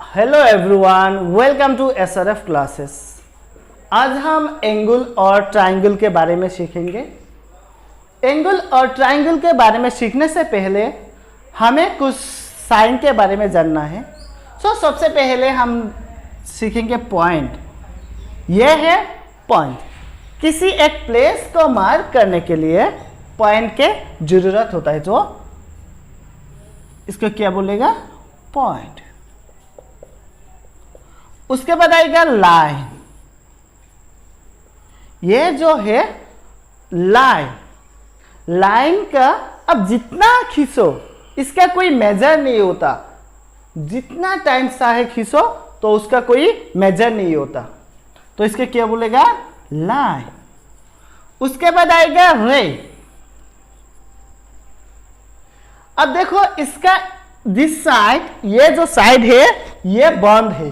Hello everyone, welcome to SRF classes. आज हम angle और ट्रायंगल के बारे में सीखेंगे। एंगल और ट्रायंगल के बारे में सीखने से पहले हमें कुछ साइन के बारे में जानना है। सबसे पहले हम सीखेंगे पॉइंट। यह है पॉइंट। किसी एक प्लेस को मार्क करने के लिए पॉइंट के जरूरत होता है, तो इसको क्या बोलेगा? पॉइंट। उसके बाद आएगा लाइन। ये जो है लाइन, लाइन का अब जितना खींचो इसका कोई मेजर नहीं होता। जितना टाइम चाहे खींचो तो उसका कोई मेजर नहीं होता, तो इसके क्या बोलेगा? लाइन। उसके बाद आएगा रे। अब देखो इसका दिस साइड, ये जो साइड है ये बंद है,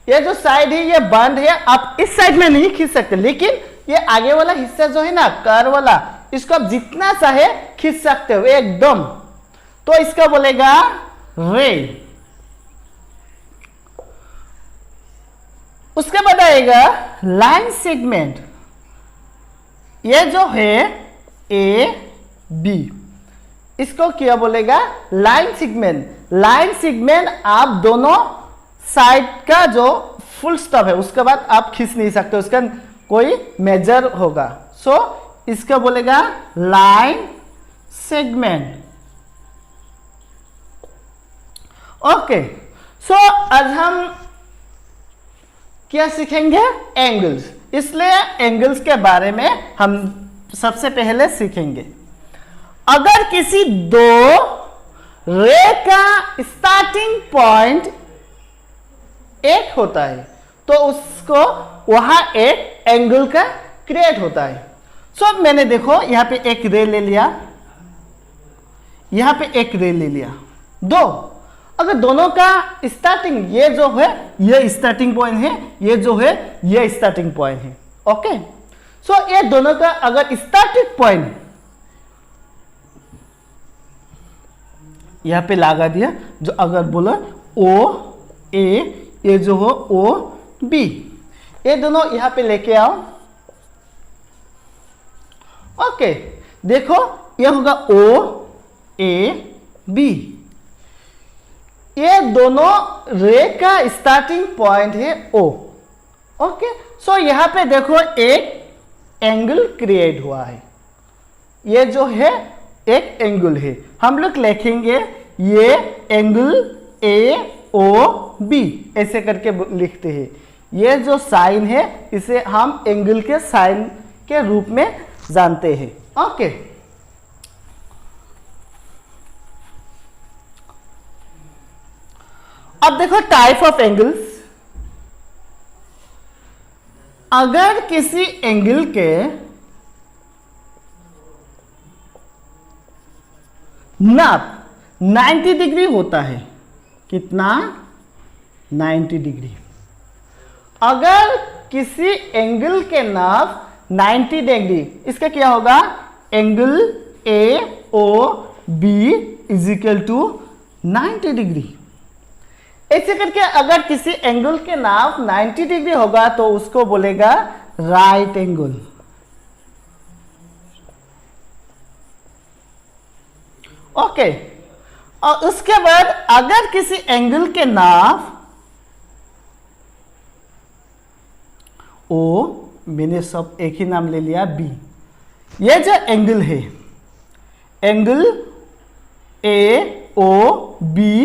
ये जो साइड है ये बंद है। आप इस साइड में नहीं खींच सकते, लेकिन ये आगे वाला हिस्सा जो है ना, कर्व वाला, इसको आप जितना चाहे खींच सकते हो एकदम, तो इसका बोलेगा रे। उसके बाद आएगा लाइन सेगमेंट। ये जो है ए बी, इसको क्या बोलेगा? Line segment. लाइन सेगमेंट आप दोनों साइड का जो फुल स्टॉप है उसके बाद आप खींच नहीं सकते, उसका कोई मेजर होगा। इसका बोलेगा लाइन सेगमेंट। ओके, आज हम क्या सीखेंगे? एंगल्स। इसलिए एंगल्स के बारे में हम सबसे पहले सीखेंगे। अगर किसी दो रे का स्टार्टिंग पॉइंट एक होता है तो उसको वहां एक एंगल का क्रिएट होता है। मैंने देखो यहां पे एक रे ले लिया, यहां पे एक रे ले लिया, दो। अगर दोनों का स्टार्टिंग, ये जो है ये स्टार्टिंग पॉइंट है, ये जो है ये स्टार्टिंग पॉइंट है। ओके, ये दोनों का अगर स्टार्टिंग पॉइंट यहां पे लगा दिया, जो अगर बोला ओ ए, ये जो हो ओ बी, ये दोनों यहां पे लेके आओ। ओके, देखो ये होगा ओ ए बी। ये दोनों रे का स्टार्टिंग पॉइंट है ओ। ओके, यहां पे देखो एक एंगल क्रिएट हुआ है। ये जो है एक एंगल है, हम लोग लिखेंगे ये एंगल ए ओ बी, ऐसे करके लिखते हैं। ये जो साइन है इसे हम एंगल के साइन के रूप में जानते हैं। ओके, अब देखो टाइप ऑफ एंगल्स। अगर किसी एंगल के नाप 90 डिग्री होता है, कितना? 90 डिग्री। अगर किसी एंगल के नाप 90 डिग्री, इसका क्या होगा? Angle A O B is equal to 90 degree. ऐसे करके अगर किसी एंगल के नाप 90 डिग्री होगा तो उसको बोलेगा राइट एंगल। ओके, और उसके बाद अगर किसी एंगल के नाप ओ, मैंने सब एक ही नाम ले लिया, बी, ये जो एंगल है, angle A O B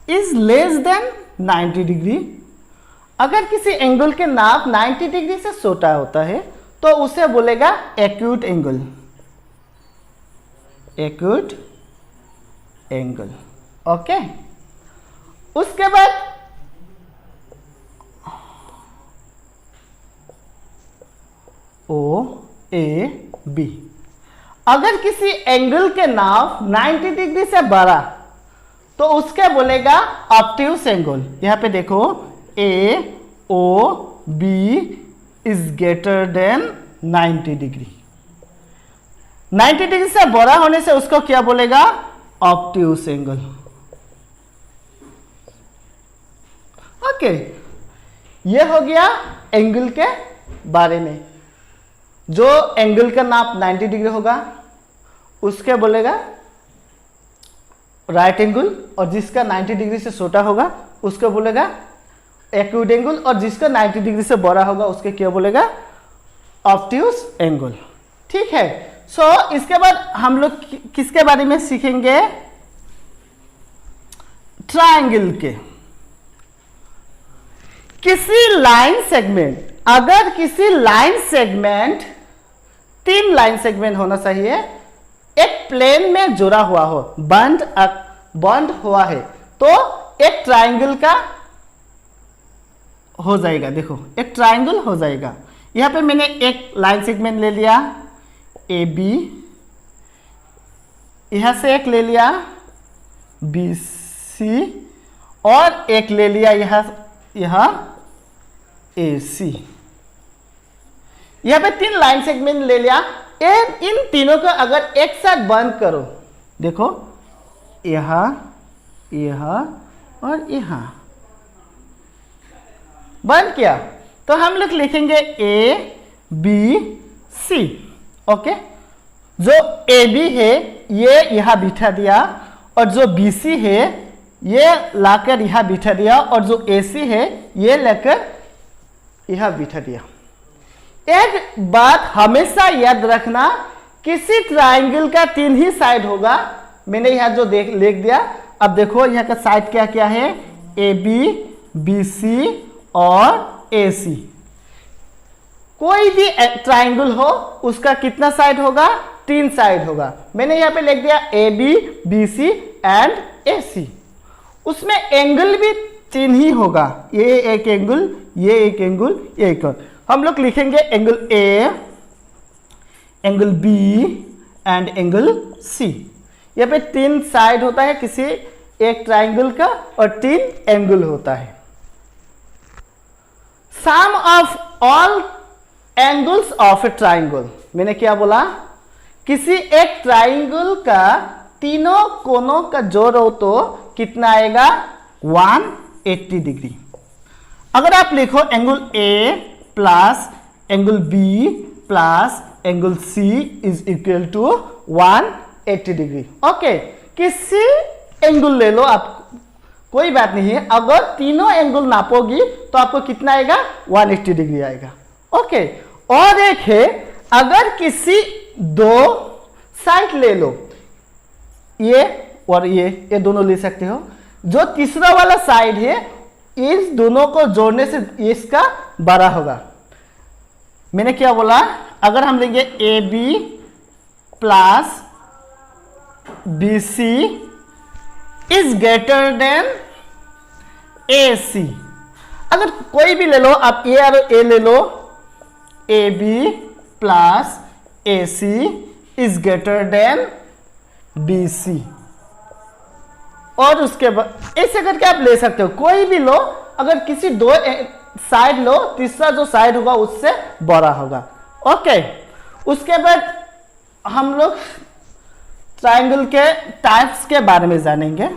is less than 90 degree. अगर किसी एंगल के नाप 90 डिग्री से छोटा होता है तो उसे बोलेगा acute angle. Acute angle. Okay, उसके बाद ओ ए बी। अगर किसी एंगल के नाप 90 डिग्री से बड़ा तो उसके बोलेगा ऑब्ट्यूज एंगल। यहां पे देखो A O B is greater than 90 degree. 90 degree से बड़ा होने से उसको क्या बोलेगा? Obtuse angle. ओके, ये हो गया एंगल के बारे में। जो एंगल का नाप 90 डिग्री होगा उसके बोलेगा राइट एंगल, और जिसका 90 डिग्री से छोटा होगा उसको बोलेगा एक्यूट एंगल, और जिसका 90 डिग्री से बड़ा होगा उसके क्या बोलेगा ऑब्ट्यूस एंगल। ठीक है। सो इसके बाद हम लोग किसके बारे में सीखेंगे? ट्रायंगल के। किसी लाइन सेगमेंट, अगर किसी लाइन सेगमेंट, 3 लाइन सेगमेंट होना चाहिए, एक प्लेन में जुड़ा हुआ हो, बंद हुआ है, तो एक ट्रायंगल का हो जाएगा। देखो एक ट्रायंगल हो जाएगा। यहां पे मैंने एक लाइन सेगमेंट ले लिया ए बी, यहां से एक ले लिया बी सी, और एक ले लिया यहां ए सी। यहां पे 3 लाइन सेगमेंट ले लिया। इन तीनों को अगर एक साथ बंद करो, देखो यहां और यहां बंद किया, तो हम लोग लिखेंगे ए बी सी। ओके, जो ए बी है ये यहां बिठा दिया, और जो बी सी है ये लाकर यहां बिठा दिया, और जो ए सी है ये लेकर यहां बिठा दिया। एक बात हमेशा याद रखना, किसी ट्रायंगल का 3 ही साइड होगा। मैंने यहां जो लिख दिया। अब देखो यहां का साइड क्या क्या है, ए बी, बी सी और ए सी। कोई भी ट्रायंगल हो उसका कितना साइड होगा? 3 साइड होगा। मैंने यहां पे लिख दिया A B, B C and A C. उसमें एंगल भी 3 ही होगा, ये एक एंगल, ये एक एंगल, ये एक और। हम लोग लिखेंगे angle A, angle B and angle C. यहाँ पे 3 साइड होता है किसी एक ट्रायंगल का, और 3 एंगल होता है। Sum of all angles of a triangle. मैंने क्या बोला? किसी एक ट्रायंगल का तीनों कोनों का जोड़ हो तो कितना आएगा? 180 डिग्री। अगर आप लिखो angle A plus angle B plus angle C is equal to 180 degree. Okay, किसी एंगल ले लो आप, कोई बात नहीं है। अगर तीनों एंगल नापोगी तो आपको कितना आएगा? 180 डिग्री आएगा। ओके, और एक है, अगर किसी 2 साइड ले लो, ये और ये दोनों ले सकते हो। जो तीसरा वाला साइड है इस दोनों को जोड़ने से इसका बड़ा होगा। मैंने क्या बोला? अगर हम लेंगे A B plus B C is greater than A C. अगर कोई भी ले लो आप, ए और ए ले लो, A B plus A C is greater than B C, और उसके बाद ऐसे करके आप ले सकते हो। कोई भी लो, अगर किसी 2 साइड लो, तीसरा जो साइड होगा उससे बड़ा होगा। ओके, उसके बाद हम लोग ट्रायंगल के टाइप्स के बारे में जानेंगे।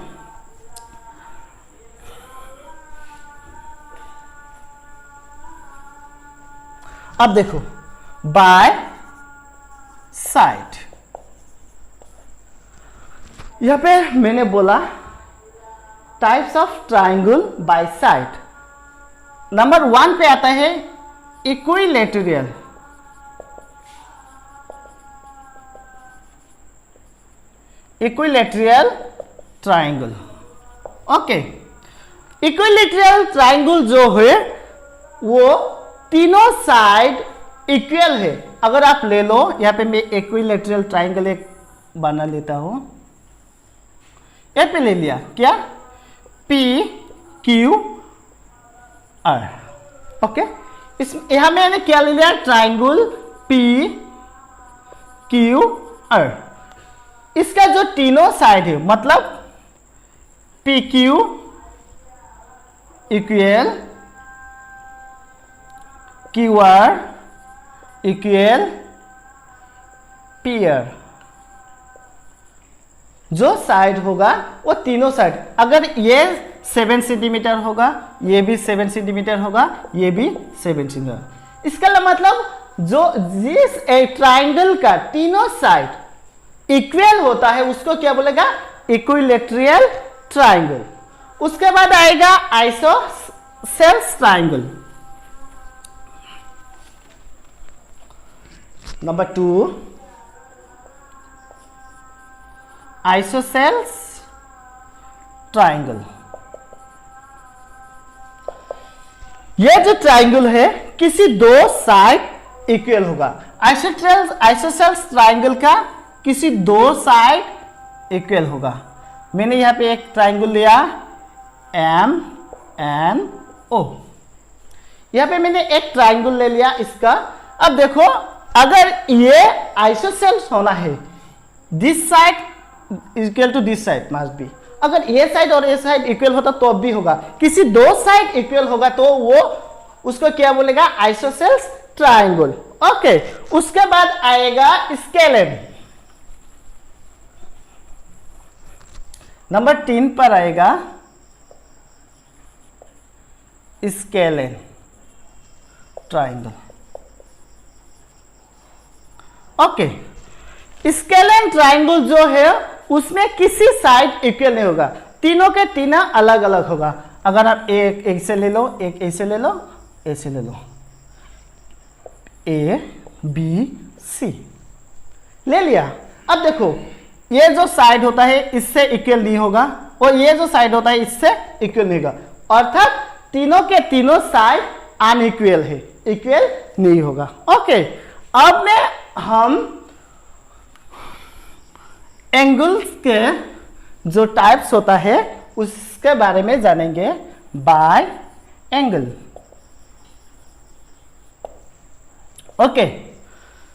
अब देखो, बाय साइड, यहां पे मैंने बोला types of triangle by side. Number 1 पे आता है equilateral. Equilateral triangle. Okay, equilateral triangle जो है वो तीनों साइड इक्वल है। अगर आप ले लो, यहां पे मैं इक्विलैटरल ट्रायंगल एक बना लेता हूं। यहां पे ले लिया क्या? P Q R. ओके, इस यहां मैंने क्या ले लिया? Triangle P Q R. इसका जो तीनों साइड है, मतलब P Q equal Q R equal P R. जो साइड होगा वो तीनों साइड, अगर ये 7 सेंटीमीटर होगा, ये भी 7 सेंटीमीटर होगा, ये भी 7 सेंटीमीटर। इसका मतलब जो जिस एक ट्राइंगल का तीनों साइड इक्वल होता है उसको क्या बोलेगा? Equilateral triangle. उसके बाद आएगा isosceles triangle. Number 2 isosceles triangle. यह जो ट्राइंगल है किसी दो साइड इक्वल होगा। आइसोसेल्स ट्राइंगल का किसी दो साइड इक्वल होगा। मैंने यहां पे एक ट्राइंगल लिया MNO। यहां पे मैंने एक ट्राइंगल ले लिया इसका। अब देखो अगर ये आइसोसेल्स होना है, this side equal to this side must be. अगर ये साइड और ये साइड इक्वल होता तो भी होगा। किसी दो साइड इक्वल होगा तो वो उसको क्या बोलेगा? Isosceles triangle. ओके, उसके बाद आएगा स्केलेन। नंबर 3 पर आएगा scalene triangle. Okay, scalene triangle जो है उसमें किसी साइड इक्वल नहीं होगा, तीनों के तीनों अलग अलग होगा। अगर आप एक ऐसे ले लो, एक ऐसे ले लो, ऐसे ले लो, ABC ले लिया। अब देखो ये जो साइड होता है इससे इक्वल नहीं होगा और ये जो साइड होता है इससे इक्वल नहीं होगा, अर्थात तीनों के तीनों साइड अनइक्वल है, इक्वल नहीं होगा। ओके, अब में हम एंगल्स के जो टाइप्स होता है उसके बारे में जानेंगे। Bye angle. ओके,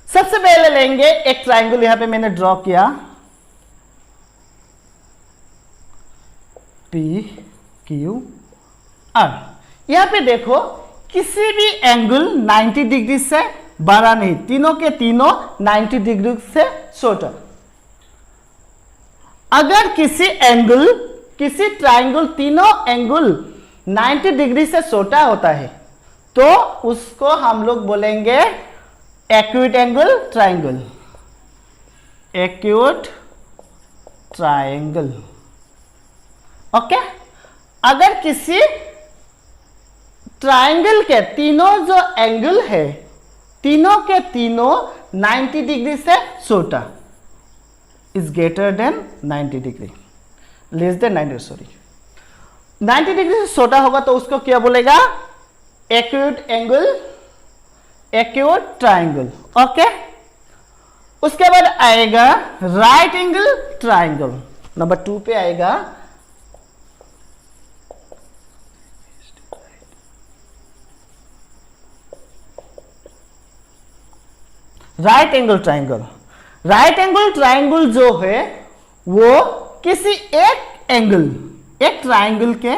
सबसे पहले लेंगे एक ट्राइंगल। यहां पे मैंने ड्रॉ किया PQR। यहां पे देखो किसी भी एंगल 90 डिग्री से बड़ा नहीं, तीनों के तीनों 90 डिग्री से छोटा। अगर किसी ट्राइंगल तीनों एंगल 90 डिग्री से छोटा होता है तो उसको हम लोग बोलेंगे acute angle triangle. Acute triangle. Okay, अगर किसी ट्राइंगल के तीनों जो एंगल है तीनों के तीनों 90 डिग्री से छोटा, is greater than 90 degree, less than 90 degree से छोटा होगा तो उसको क्या बोलेगा? Acute angle, acute triangle. Okay, उसके बाद आएगा राइट एंगल ट्राइंगल। नंबर 2 पे आएगा right angle triangle. Right angle triangle जो है वो किसी एक ट्राइंगल के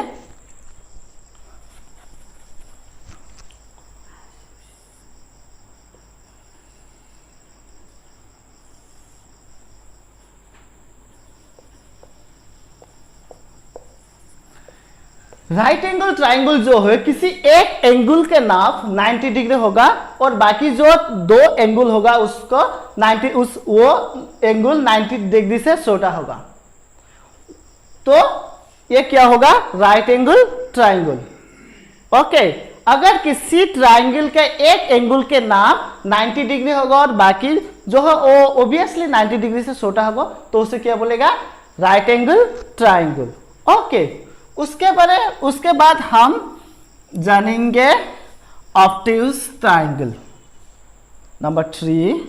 राइट एंगल ट्राइंगल जो है किसी एक एंगल के नाप 90 डिग्री होगा और बाकी जो दो एंगल होगा उसको वो एंगल 90 डिग्री से छोटा होगा, तो ये क्या होगा? Right angle triangle. ओके, अगर किसी ट्राइंगल के एक एंगल के नाप 90 डिग्री होगा और बाकी जो है वो ऑब्वियसली 90 डिग्री से छोटा होगा तो उसे क्या बोलेगा? Right angle triangle. ओके, उसके बाद हम जानेंगे obtuse triangle. Number 3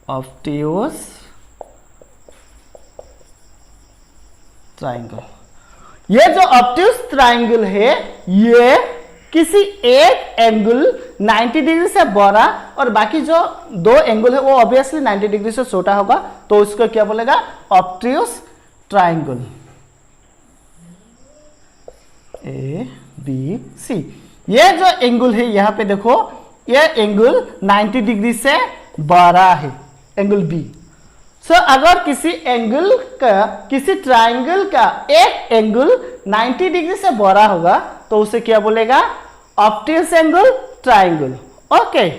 obtuse triangle. ये जो ऑब्ट्यूज ट्राइंगल है ये किसी एक एंगल 90 डिग्री से बड़ा और बाकी जो दो एंगल है वो ऑब्वियसली 90 डिग्री से छोटा होगा तो उसको क्या बोलेगा? Obtuse triangle. ABC। ये जो एंगल है यहां पे देखो ये एंगल 90 डिग्री से बड़ा है, एंगल B। अगर किसी ट्राइंगल का एक एंगल 90 डिग्री से बड़ा होगा तो उसे क्या बोलेगा? Obtuse angle triangle. ओके।